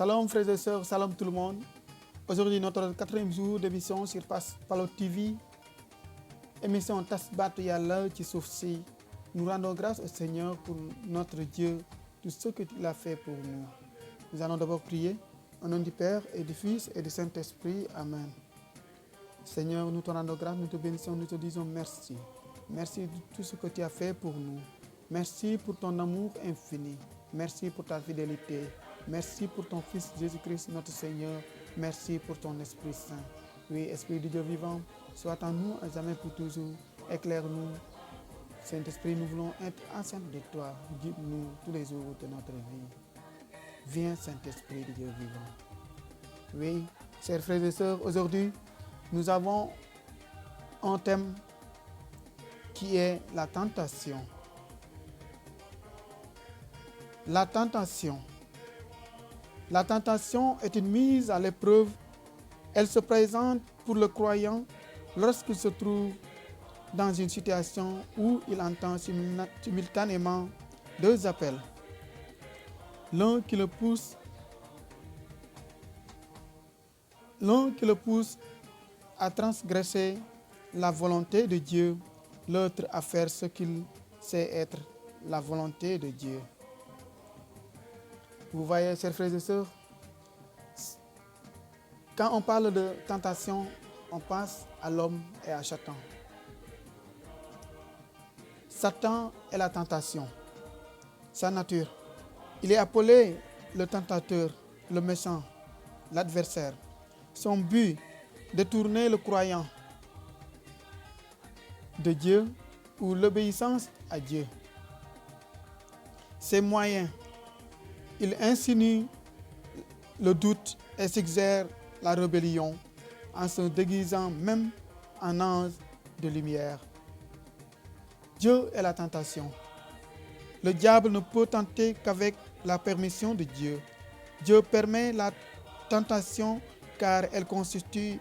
Salam frères et sœurs, salam tout le monde. Aujourd'hui, notre 4e jour d'émission sur Palo TV. Émission Tasbat Yalla qui s'offre. Nous rendons grâce au Seigneur pour notre Dieu, tout ce qu'il a fait pour nous. Nous allons d'abord prier au nom du Père et du Fils et du Saint-Esprit. Amen. Seigneur, nous te rendons grâce, nous te bénissons, nous te disons merci. Merci de tout ce que tu as fait pour nous. Merci pour ton amour infini. Merci pour ta fidélité. Merci pour ton Fils Jésus-Christ, notre Seigneur. Merci pour ton Esprit Saint. Oui, Esprit de Dieu vivant, sois en nous à jamais pour toujours. Éclaire-nous. Saint-Esprit, nous voulons être ensemble de toi. Guide-nous tous les jours de notre vie. Viens, Saint-Esprit de Dieu vivant. Oui, chers frères et sœurs, aujourd'hui, nous avons un thème qui est la tentation. La tentation. La tentation est une mise à l'épreuve. Elle se présente pour le croyant lorsqu'il se trouve dans une situation où il entend simultanément deux appels. L'un qui le pousse à transgresser la volonté de Dieu, l'autre à faire ce qu'il sait être la volonté de Dieu. Vous voyez, chers frères et sœurs, quand on parle de tentation, on pense à l'homme et à Satan. Satan est la tentation, sa nature. Il est appelé le tentateur, le méchant, l'adversaire. Son but, détourner le croyant de Dieu ou l'obéissance à Dieu. Ses moyens, il insinue le doute et suggère la rébellion en se déguisant même en ange de lumière. Dieu est la tentation. Le diable ne peut tenter qu'avec la permission de Dieu. Dieu permet la tentation car elle constitue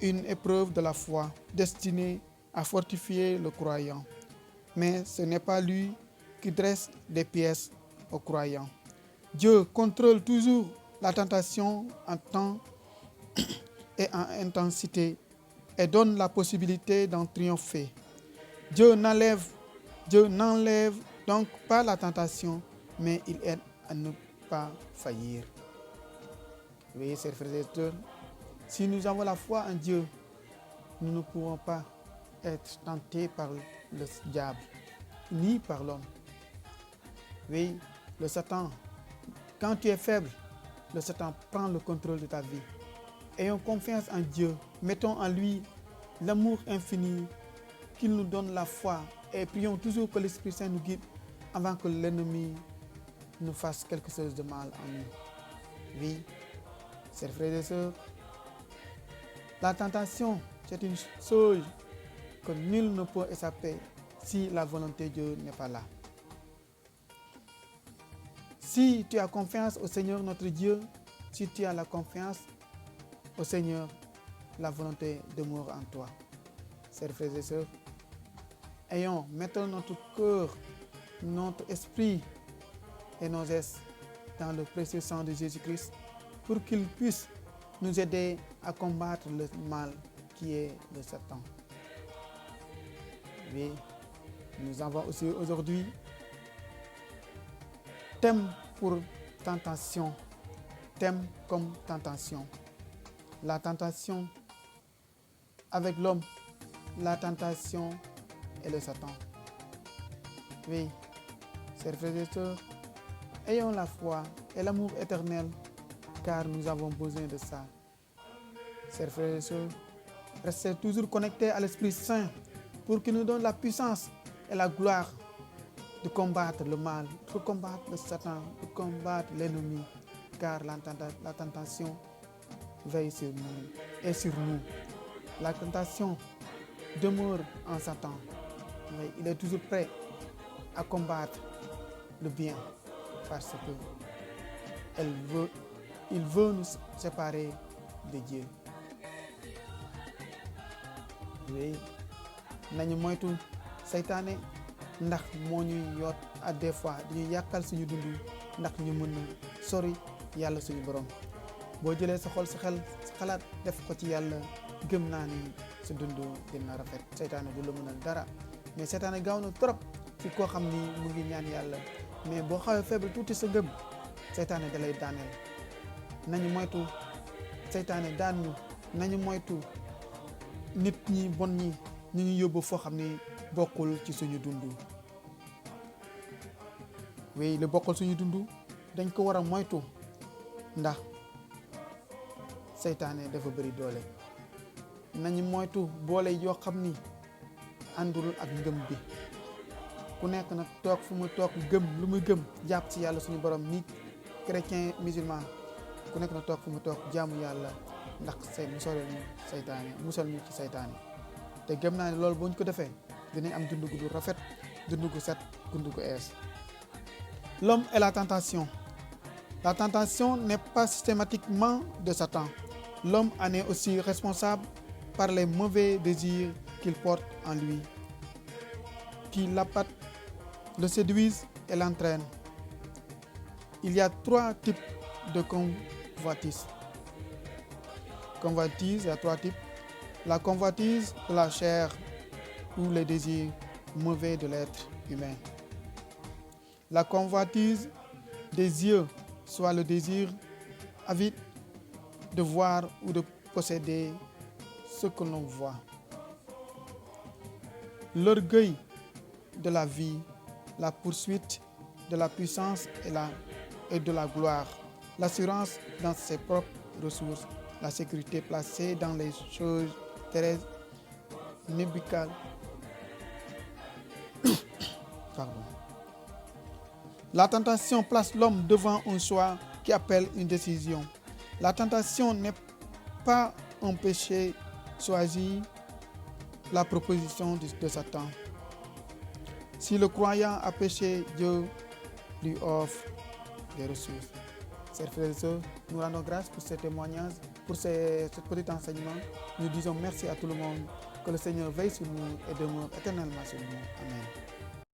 une épreuve de la foi destinée à fortifier le croyant. Mais ce n'est pas lui qui dresse des pièces aux croyants. Dieu contrôle toujours la tentation en temps et en intensité et donne la possibilité d'en triompher. Dieu n'enlève donc pas la tentation, mais il aide à ne pas faillir. Oui, chers frères et sœurs, si nous avons la foi en Dieu, nous ne pourrons pas être tentés par le diable, ni par l'homme. Oui, le Satan, quand tu es faible, le Satan prend le contrôle de ta vie. Ayons confiance en Dieu, mettons en lui l'amour infini, qu'il nous donne la foi et prions toujours que l'Esprit Saint nous guide avant que l'ennemi nous fasse quelque chose de mal en nous. Oui, chers frères et sœurs, la tentation, c'est une chose que nul ne peut échapper si la volonté de Dieu n'est pas là. Si tu as confiance au Seigneur notre Dieu, si tu as la confiance au Seigneur, la volonté demeure en toi. Chers frères et sœurs, mettons notre cœur, notre esprit et nos gestes dans le précieux sang de Jésus-Christ pour qu'il puisse nous aider à combattre le mal qui est de Satan. Oui, nous avons aussi aujourd'hui thème pour tentation, thème comme tentation. La tentation avec l'homme, la tentation et le Satan. Oui, chers frères et sœurs, ayons la foi et l'amour éternel, car nous avons besoin de ça. Chers frères et sœurs, restez toujours connectés à l'Esprit Saint pour qu'il nous donne la puissance et la gloire de combattre le mal, de combattre le Satan, de combattre l'ennemi, car la tentation veille sur nous et sur nous. La tentation demeure en Satan, mais il est toujours prêt à combattre le bien parce qu'il veut nous séparer de Dieu. Oui, nañu moytu seytaane ndax moo ñuy yoot à des fois dañuy yàqal suñu dund ndax ñu mën a sori yàlla suñu borom boo jëlee sa xol sa xel sa xalaat def ko ci yàlla gëm naa ni sa dund dina rafet. seytaane du la mënal dara mais seytaane gaaw na trop ci koo xam ni mu ngi ñaan yàlla mais boo xawee faible tuuti sa ngëm seytaane da lay daaneel. nañu moytu seytaane daan ñu, nañu moytu nit ñi bon ñi ñu ngi yóbbu foo xam ni bokkul ci suñu dund. oui lu bokkul suñu dund dañ ko war a moytu ndax seytaane dafa bëri doole. nañu moytu boole yoo xam ni àndul ak ngëm bi. ku nekk nag toog fu mu toog gëm lu muy gëm jàpp ci yàlla suñu borom ni chrétien musulman ku nekk nag toog fu mu toog jaamu yàlla ndax musal ñu ci seytaane te gëm naa ne loolu bu ñu ko defee dinañ am dund gu rafet, dund gu set, dund gu ees. L'homme et la tentation. La tentation n'est pas systématiquement de Satan. L'homme en est aussi responsable par les mauvais désirs qu'il porte en lui, qui l'appâtent, le séduisent et l'entraînent. Il y a 3 types de convoitise. Convoitise, il y a 3 types. La convoitise de la chair ou les désirs mauvais de l'être humain. La convoitise des yeux, soit le désir avide de voir ou de posséder ce que l'on voit. L'orgueil de la vie, la poursuite de la puissance et de la gloire, l'assurance dans ses propres ressources, la sécurité placée dans les choses terrestres, La tentation place l'homme devant un choix qui appelle une décision. La tentation n'est pas un péché choisi, la proposition de Satan. Si le croyant a péché, Dieu lui offre des ressources. Chers frères et sœurs, nous rendons grâce pour ces témoignages, pour ce petit enseignement. Nous disons merci à tout le monde. Que le Seigneur veille sur nous et demeure éternellement sur nous. Amen.